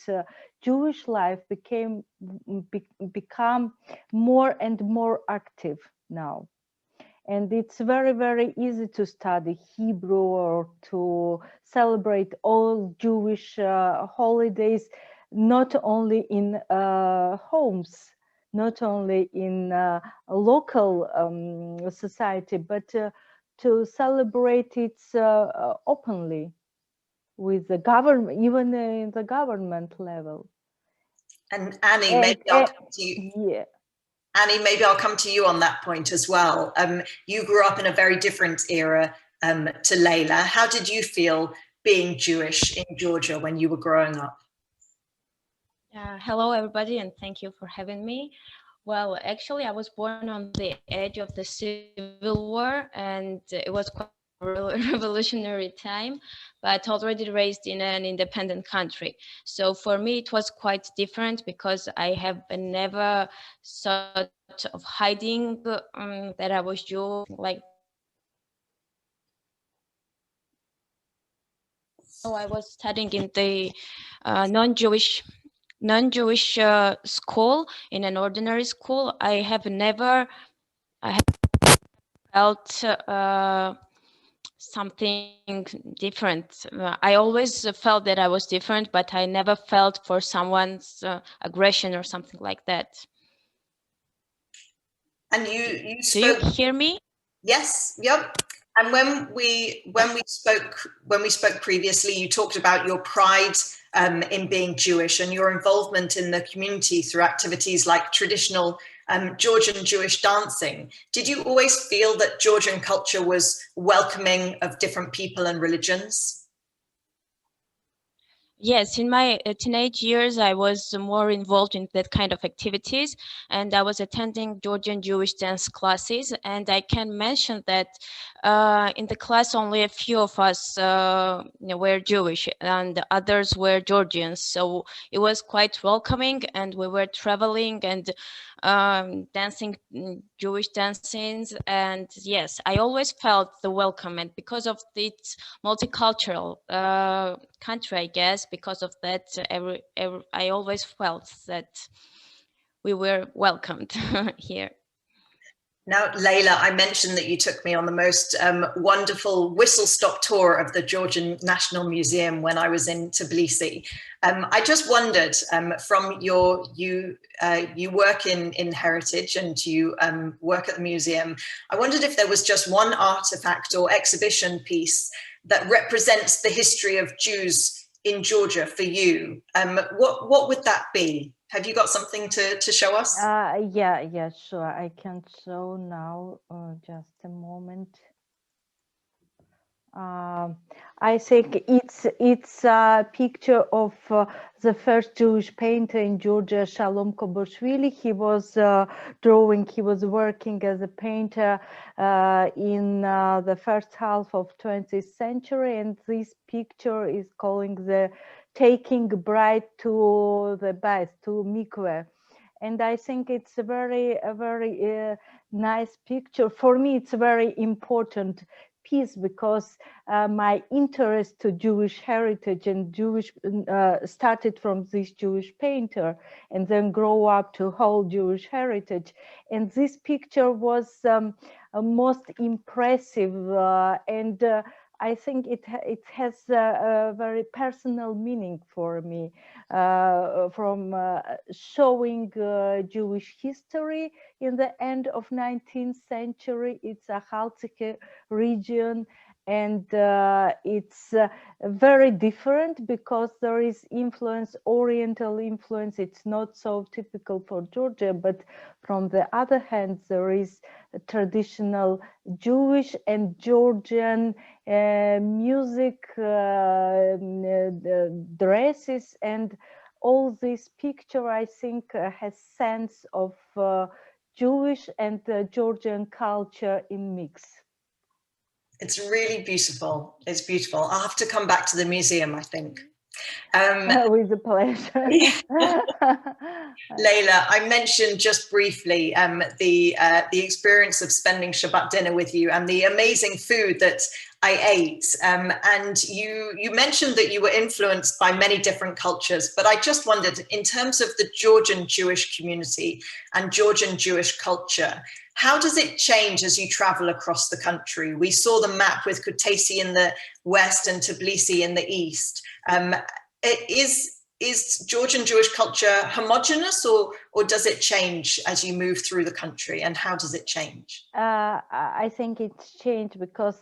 Jewish life become more and more active now. And it's very, very easy to study Hebrew or to celebrate all Jewish holidays, not only in homes, not only in local society, but to celebrate it openly with the government, even in the government level. And Annie, maybe I'll come to you. Yeah. Annie, maybe I'll come to you on that point as well. You grew up in a very different era to Lela. How did you feel being Jewish in Georgia when you were growing up? Hello, everybody, and thank you for having me. Well, actually, I was born on the edge of the Civil War, and it was quite revolutionary time, but already raised in an independent country. So for me, it was quite different because I have never thought of hiding that I was Jew, like. So I was studying in the non-Jewish school, in an ordinary school. I have felt something different. I always felt that I was different, but I never felt for someone's aggression or something like that. And you Do you spoke. hear me? Yes. Yep. And when we spoke previously, you talked about your pride in being Jewish and your involvement in the community through activities like traditional Georgian Jewish dancing. Did you always feel that Georgian culture was welcoming of different people and religions? Yes, in my teenage years, I was more involved in that kind of activities, and I was attending Georgian Jewish dance classes. And I can mention that in the class, only a few of us were Jewish, and the others were Georgians. So it was quite welcoming, and we were traveling and dancing Jewish dancings. And yes, I always felt the welcome, and because of its multicultural country, I guess, because of that, I always felt that we were welcomed here. Now, Lela, I mentioned that you took me on the most wonderful whistle-stop tour of the Georgian National Museum when I was in Tbilisi. I just wondered, from you work in heritage and you work at the museum, I wondered if there was just one artifact or exhibition piece that represents the history of Jews in Georgia for you. What would that be? Have you got something to show us? Yeah, sure. I can show now. Just a moment. I think it's a picture of the first Jewish painter in Georgia, Shalom Davarshvili. He was drawing. He was working as a painter in the first half of 20th century, and this picture is calling the taking bride to the bath, to mikveh. And I think it's a very nice picture. For me, it's a very important piece because my interest to Jewish heritage and Jewish started from this Jewish painter and then grow up to whole Jewish heritage. And this picture was most impressive and I think it has a very personal meaning for me, from showing Jewish history in the end of 19th century. It's a Haltike region, and it's very different because there is influence, Oriental influence. It's not so typical for Georgia, but from the other hand, there is traditional Jewish and Georgian music, dresses, and all this picture, I think, has sense of Jewish and Georgian culture in mix. It's really beautiful. It's beautiful. I'll have to come back to the museum, I think. With a pleasure. Lela, I mentioned just briefly the experience of spending Shabbat dinner with you and the amazing food that I ate. And you mentioned that you were influenced by many different cultures, but I just wondered, in terms of the Georgian Jewish community and Georgian Jewish culture, how does it change as you travel across the country? We saw the map with Kutaisi in the west and Tbilisi in the east. Is Georgian Jewish culture homogenous, or does it change as you move through the country, and how does it change? I think it's changed because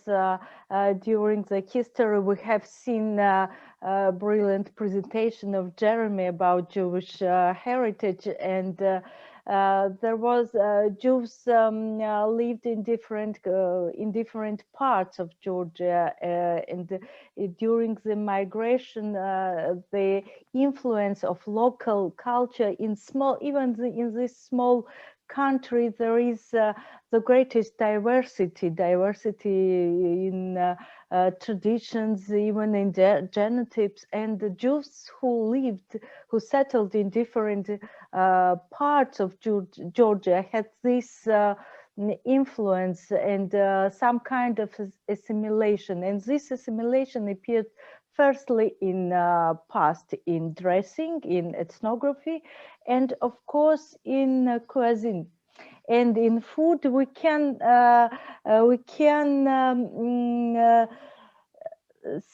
during the history we have seen a brilliant presentation of Jeremy about Jewish heritage, and there was Jews lived in different parts of Georgia, and during the migration, the influence of local culture in small, even in these small country there is the greatest diversity in traditions, even in genotypes, and the Jews who settled in different parts of Georgia had this influence and some kind of assimilation, and this assimilation appeared firstly in past in dressing, in ethnography, and of course in cuisine. And in food we can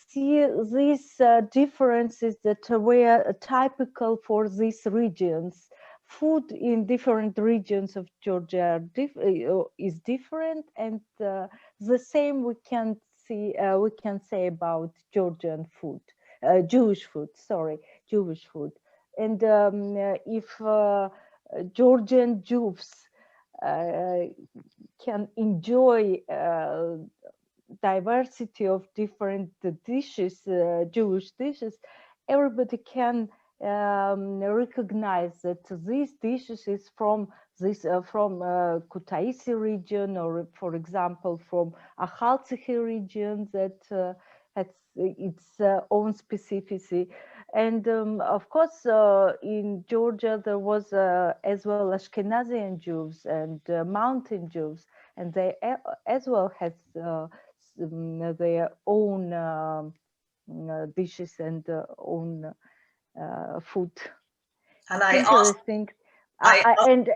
see these differences that were typical for these regions. Food in different regions of Georgia is different, and the same we can say about Georgian food, Jewish food. And if Georgian Jews can enjoy diversity of different dishes, Jewish dishes, everybody can recognize that these dishes is from Kutaisi region, or for example from Akhaltsikhi region that has its own specificity. And of course in Georgia there was as well Ashkenazi Jews and mountain Jews, and they as well has their own dishes and own food. And I interesting. And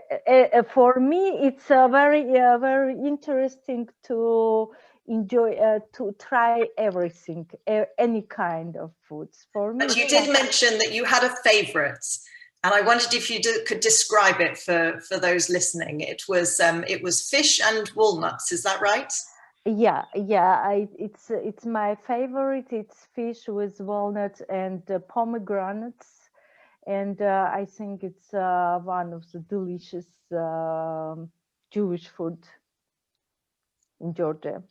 for me, it's very interesting to enjoy, to try everything, any kind of foods. For me, but you did mention that you had a favorite, and I wondered if you could describe it for those listening. It was fish and walnuts. Is that right? Yeah. It's my favorite. It's fish with walnuts and pomegranates. And I think it's one of the delicious Jewish food in Georgia.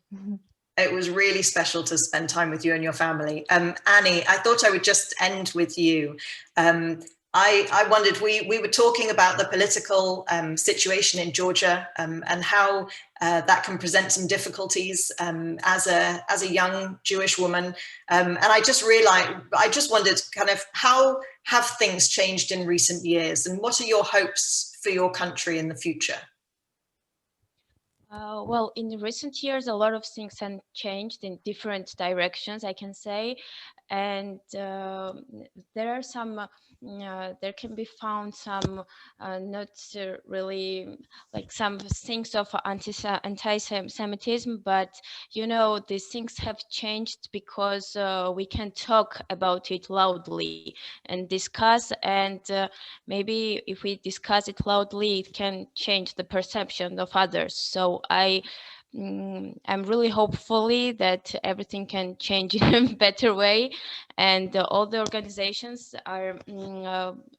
It was really special to spend time with you and your family. Annie, I thought I would just end with you. I wondered, we were talking about the political situation in Georgia and how that can present some difficulties as a young Jewish woman. And I just wondered kind of how have things changed in recent years, and what are your hopes for your country in the future? Well, in recent years, a lot of things have changed in different directions, I can say. And there are some, there can be found some not really like some things of anti-Semitism, but you know, these things have changed because we can talk about it loudly and discuss, and maybe if we discuss it loudly, it can change the perception of others. So I'm really hopefully that everything can change in a better way, and all the organizations are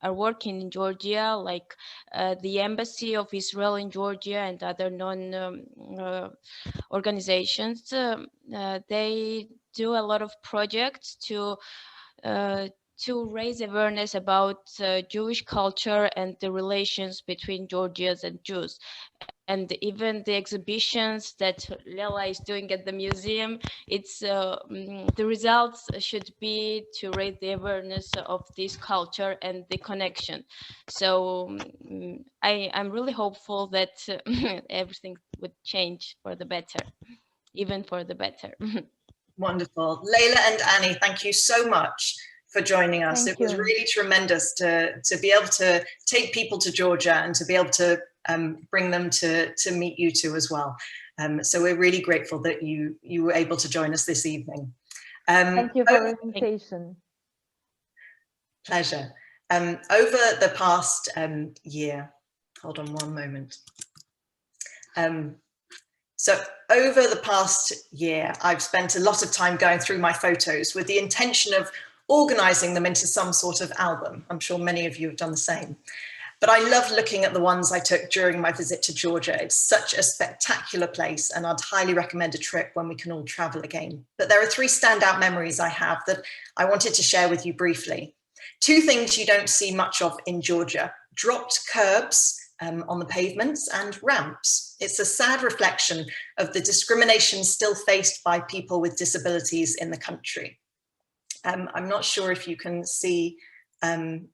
working in Georgia, like the Embassy of Israel in Georgia and other organizations. They do a lot of projects to raise awareness about Jewish culture and the relations between Georgians and Jews. And even the exhibitions that Lela is doing at the museum, it's the results should be to raise the awareness of this culture and the connection. So I'm really hopeful that everything would change for the better, even for the better. Wonderful. Lela and Annie, thank you so much for joining us. It was really tremendous to be able to take people to Georgia and to be able to bring them to meet you two as well. So we're really grateful that you were able to join us this evening. Thank you for the invitation. Pleasure. Over the past year, hold on one moment. So over the past year, I've spent a lot of time going through my photos with the intention of organizing them into some sort of album. I'm sure many of you have done the same. But I love looking at the ones I took during my visit to Georgia. It's such a spectacular place, and I'd highly recommend a trip when we can all travel again. But there are 3 standout memories I have that I wanted to share with you briefly. 2 things you don't see much of in Georgia: dropped curbs on the pavements and ramps. It's a sad reflection of the discrimination still faced by people with disabilities in the country. I'm not sure if you can see the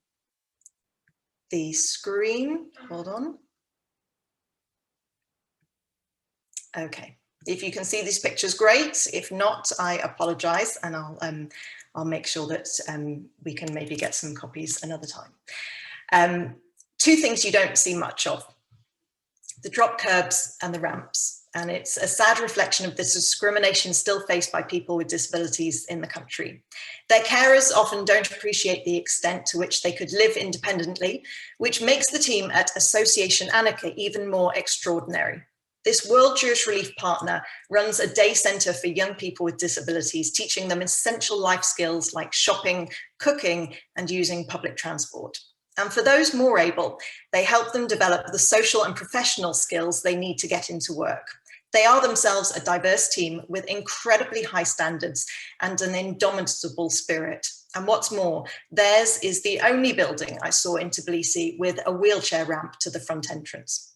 screen. Hold on. Okay, if you can see these pictures, great. If not, I apologize, and I'll make sure that we can maybe get some copies another time. Two things you don't see much of: the drop curbs and the ramps. And it's a sad reflection of this discrimination still faced by people with disabilities in the country. Their carers often don't appreciate the extent to which they could live independently, which makes the team at Association Anneke even more extraordinary. This World Jewish Relief partner runs a day centre for young people with disabilities, teaching them essential life skills like shopping, cooking, and using public transport. And for those more able, they help them develop the social and professional skills they need to get into work. They are themselves a diverse team with incredibly high standards and an indomitable spirit. And what's more, theirs is the only building I saw in Tbilisi with a wheelchair ramp to the front entrance.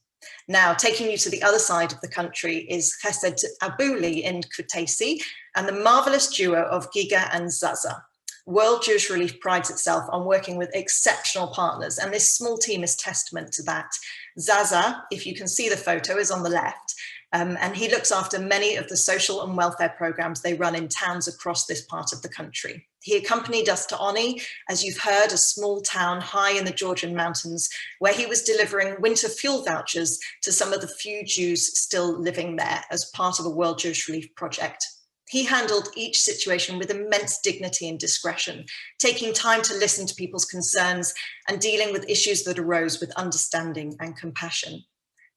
Now, taking you to the other side of the country is Tsitsuashvili in Kutaisi and the marvelous duo of Giga and Zaza. World Jewish Relief prides itself on working with exceptional partners, and this small team is testament to that. Zaza, if you can see the photo, is on the left, and he looks after many of the social and welfare programs they run in towns across this part of the country. He accompanied us to Oni, as you've heard, a small town high in the Georgian mountains, where he was delivering winter fuel vouchers to some of the few Jews still living there as part of a World Jewish Relief project. He handled each situation with immense dignity and discretion, taking time to listen to people's concerns and dealing with issues that arose with understanding and compassion.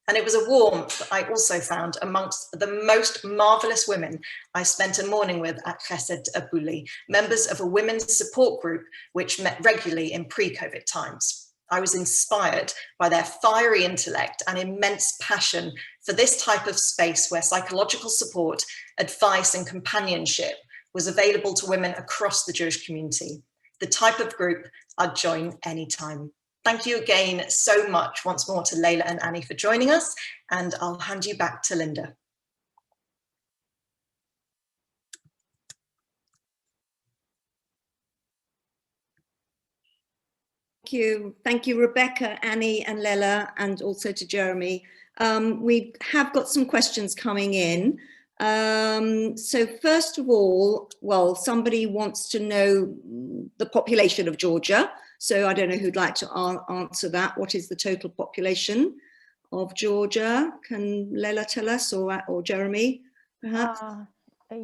And it was a warmth I also found amongst the most marvelous women I spent a morning with at Tsitsuashvili, members of a women's support group which met regularly in pre-COVID times. I was inspired by their fiery intellect and immense passion for this type of space where psychological support, advice and companionship was available to women across the Jewish community. The type of group I'd join anytime. Thank you again so much once more to Leila and Annie for joining us, and I'll hand you back to Linda. Thank you, Rebecca, Annie and Lela, and also to Jeremy. We have got some questions coming in. So first of all, well, somebody wants to know the population of Georgia. So I don't know who'd like to answer that. What is the total population of Georgia? Can Lela tell us, or Jeremy, perhaps?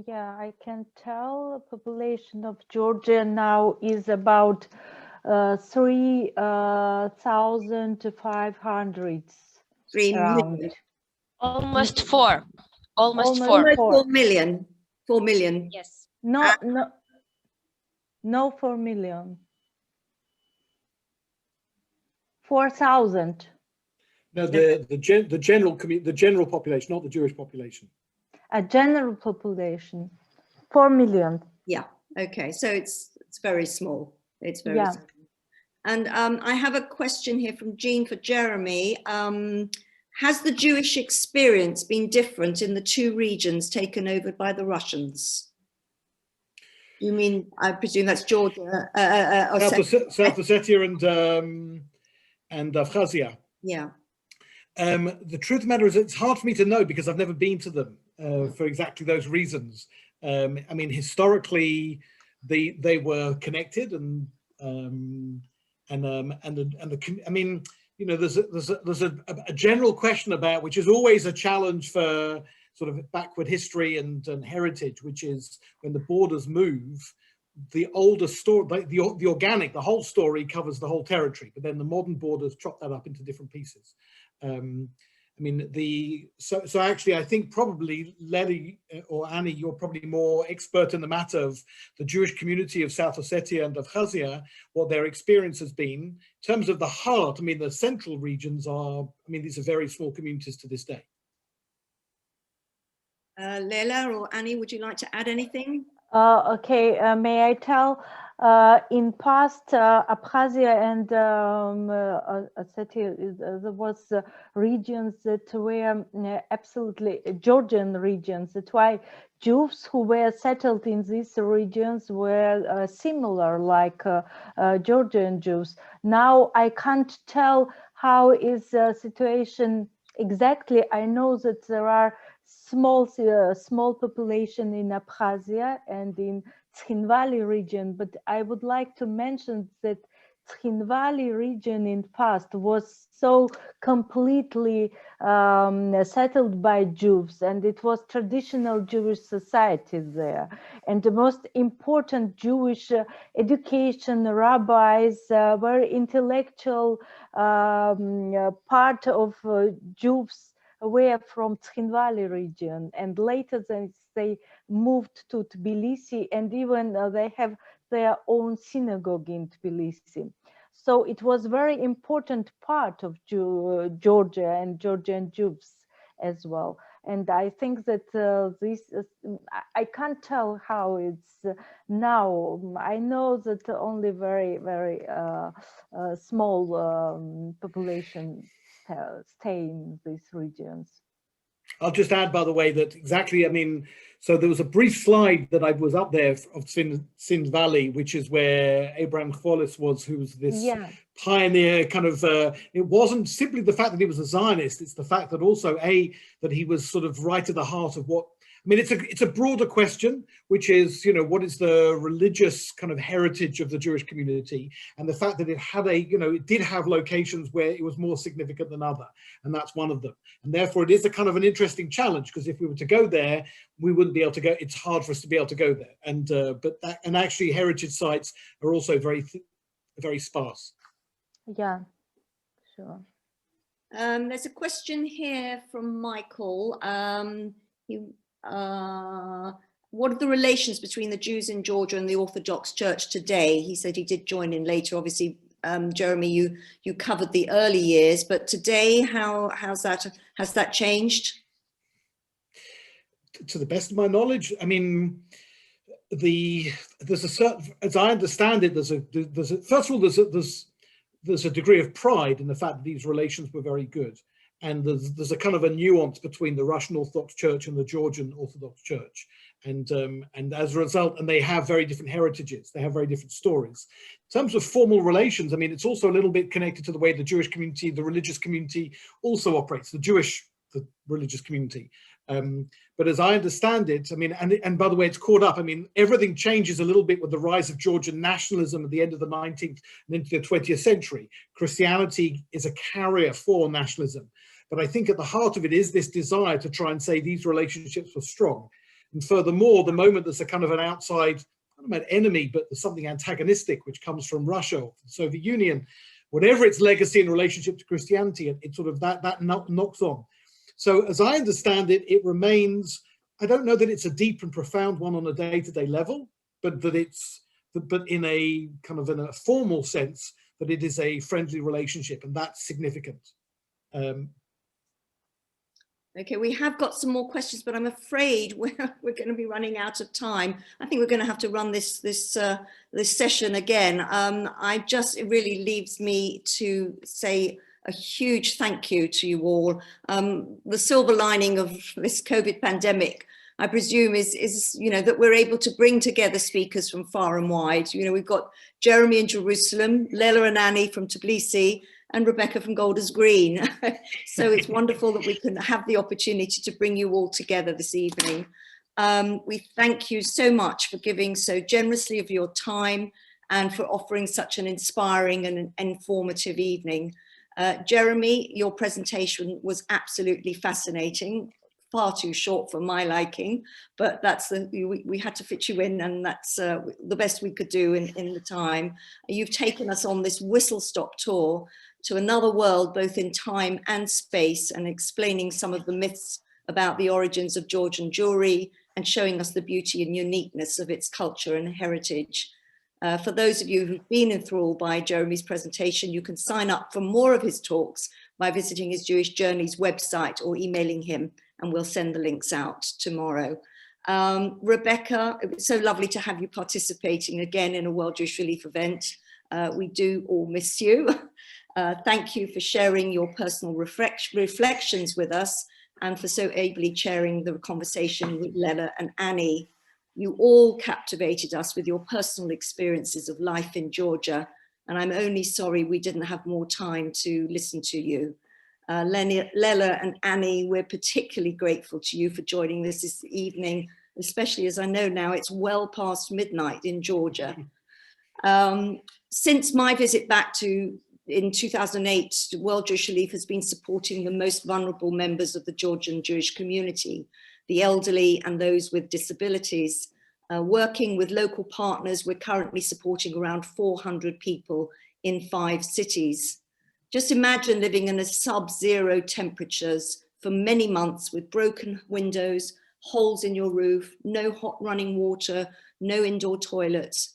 Yeah, I can tell. The population of Georgia now is about 3,500. 3 million. Almost 4. Almost 4 million. 4 million. Yes. No, 4 million. 4,000. No, the general population, not the Jewish population. A general population, 4 million. Yeah. Okay. So it's very small. It's very small. And I have a question here from Jean for Jeremy. Has the Jewish experience been different in the two regions taken over by the Russians? You mean, I presume that's Georgia, South Ossetia and Abkhazia. Yeah. The truth of the matter is, it's hard for me to know because I've never been to them for exactly those reasons. I mean, historically, they were connected, and I mean, you know, there's a general question about, which is always a challenge for sort of backward history and heritage, which is when the borders move, the older story, the organic, the whole story covers the whole territory, but then the modern borders chop that up into different pieces. I mean, so actually, I think probably Leigh or Annie, you're probably more expert in the matter of the Jewish community of South Ossetia and Abkhazia, what their experience has been. In terms of the heart, I mean, the central regions are, I mean, these are very small communities to this day. Lela or Annie, would you like to add anything? Okay, may I tell? in past, Abkhazia and Ossetia, there was regions that were absolutely Georgian regions. That's why Jews who were settled in these regions were similar, like Georgian Jews. Now I can't tell how is the situation exactly. I know that there are small population in Abkhazia and in Tsitsuashvili region, but I would like to mention that Tsitsuashvili region in past was so completely settled by Jews, and it was traditional Jewish society there, and the most important Jewish education, rabbis, very intellectual part of Jews were from Tsitsuashvili region, and later they moved to Tbilisi, and even they have their own synagogue in Tbilisi. So it was very important part of Georgia and Georgian Jews as well. And I think that this, I can't tell how it's now. I know that only very, very small population stay in these regions. I'll just add, by the way, that exactly, I mean, so there was a brief slide that I was up there of Sind Valley, which is where Abraham Chvolis was, who was this pioneer kind of, it wasn't simply the fact that he was a Zionist, it's the fact that also, that he was sort of right at the heart of what, I mean, it's a broader question, which is, you know, what is the religious kind of heritage of the Jewish community, and the fact that it had it did have locations where it was more significant than other, and that's one of them. And therefore, it is a kind of an interesting challenge, because if we were to go there, we wouldn't be able to go. It's hard for us to be able to go there, and and actually, heritage sites are also very sparse. Yeah, sure. There's a question here from Michael. What are the relations between the Jews in Georgia and the Orthodox Church today? He said he did join in later. Obviously, Jeremy, you covered the early years, but today, has that changed? To the best of my knowledge, I mean, there's a certain, as I understand it, there's a first of all, there's a degree of pride in the fact that these relations were very good. And there's a kind of a nuance between the Russian Orthodox Church and the Georgian Orthodox Church. And as a result, and they have very different heritages, they have very different stories. In terms of formal relations, I mean, it's also a little bit connected to the way the Jewish community, the religious community also operates, the religious community. But as I understand it, I mean, and by the way, it's caught up. I mean, everything changes a little bit with the rise of Georgian nationalism at the end of the 19th and into the 20th century. Christianity is a carrier for nationalism. But I think at the heart of it is this desire to try and say these relationships were strong. And furthermore, the moment there's a kind of an outside, I don't know about enemy, but there's something antagonistic which comes from Russia or the Soviet Union, whatever its legacy in relationship to Christianity, it sort of that knocks on. So as I understand it, it remains, I don't know that it's a deep and profound one on a day-to-day level, but but in a kind of in a formal sense, that it is a friendly relationship, and that's significant. Okay, we have got some more questions, but I'm afraid we're going to be running out of time. I think we're going to have to run this session again. It really leaves me to say a huge thank you to you all. The silver lining of this COVID pandemic, I presume, is that we're able to bring together speakers from far and wide. You know, we've got Jeremy in Jerusalem, Lela and Annie from Tbilisi, and Rebecca from Golders Green. So it's wonderful that we can have the opportunity to bring you all together this evening. We thank you so much for giving so generously of your time and for offering such an inspiring and informative evening. Jeremy, your presentation was absolutely fascinating, far too short for my liking, but we had to fit you in, and that's the best we could do in the time. You've taken us on this whistle-stop tour to another world, both in time and space, and explaining some of the myths about the origins of Georgian Jewry and showing us the beauty and uniqueness of its culture and heritage. For those of you who've been enthralled by Jeremy's presentation, you can sign up for more of his talks by visiting his Jewish Journey's website or emailing him, and we'll send the links out tomorrow. Rebecca, it was so lovely to have you participating again in a World Jewish Relief event. We do all miss you. Thank you for sharing your personal reflections with us and for so ably chairing the conversation with Lela and Annie. You all captivated us with your personal experiences of life in Georgia, and I'm only sorry we didn't have more time to listen to you. Lela and Annie, we're particularly grateful to you for joining us this evening, especially as I know now it's well past midnight in Georgia. Since my visit back in 2008, World Jewish Relief has been supporting the most vulnerable members of the Georgian Jewish community, the elderly and those with disabilities. Working with local partners, we're currently supporting around 400 people in 5 cities. Just imagine living in a sub-zero temperatures for many months with broken windows, holes in your roof, no hot running water, no indoor toilets.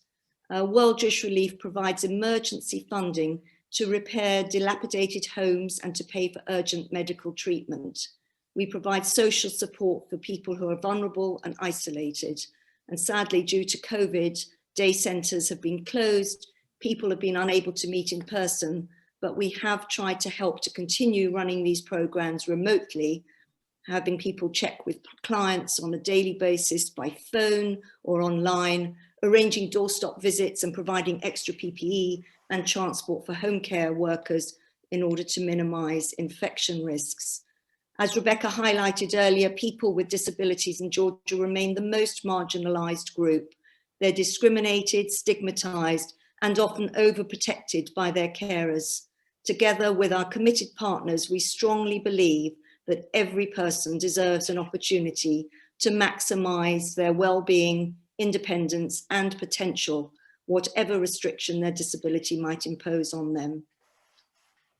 World Jewish Relief provides emergency funding to repair dilapidated homes and to pay for urgent medical treatment. We provide social support for people who are vulnerable and isolated. And sadly, due to COVID, day centres have been closed, people have been unable to meet in person, but we have tried to help to continue running these programs remotely, having people check with clients on a daily basis by phone or online, arranging doorstop visits and providing extra PPE and transport for home care workers in order to minimise infection risks. As Rebecca highlighted earlier, people with disabilities in Georgia remain the most marginalised group. They're discriminated, stigmatised, and often overprotected by their carers. Together with our committed partners, we strongly believe that every person deserves an opportunity to maximise their well-being, independence, and potential, whatever restriction their disability might impose on them.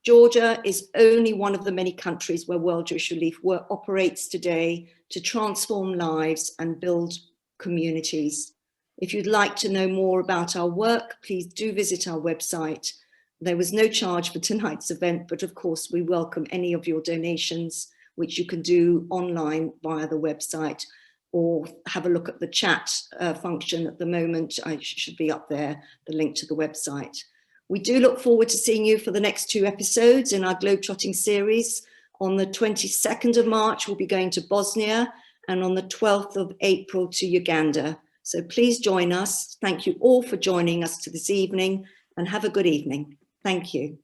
Georgia is only one of the many countries where World Jewish Relief operates today to transform lives and build communities. If you'd like to know more about our work, please do visit our website. There was no charge for tonight's event, but of course we welcome any of your donations, which you can do online via the website, or have a look at the chat function at the moment. I should be up there, the link to the website. We do look forward to seeing you for the next 2 episodes in our Globetrotting series. On the 22nd of March, we'll be going to Bosnia, and on the 12th of April to Uganda. So please join us. Thank you all for joining us this evening, and have a good evening. Thank you.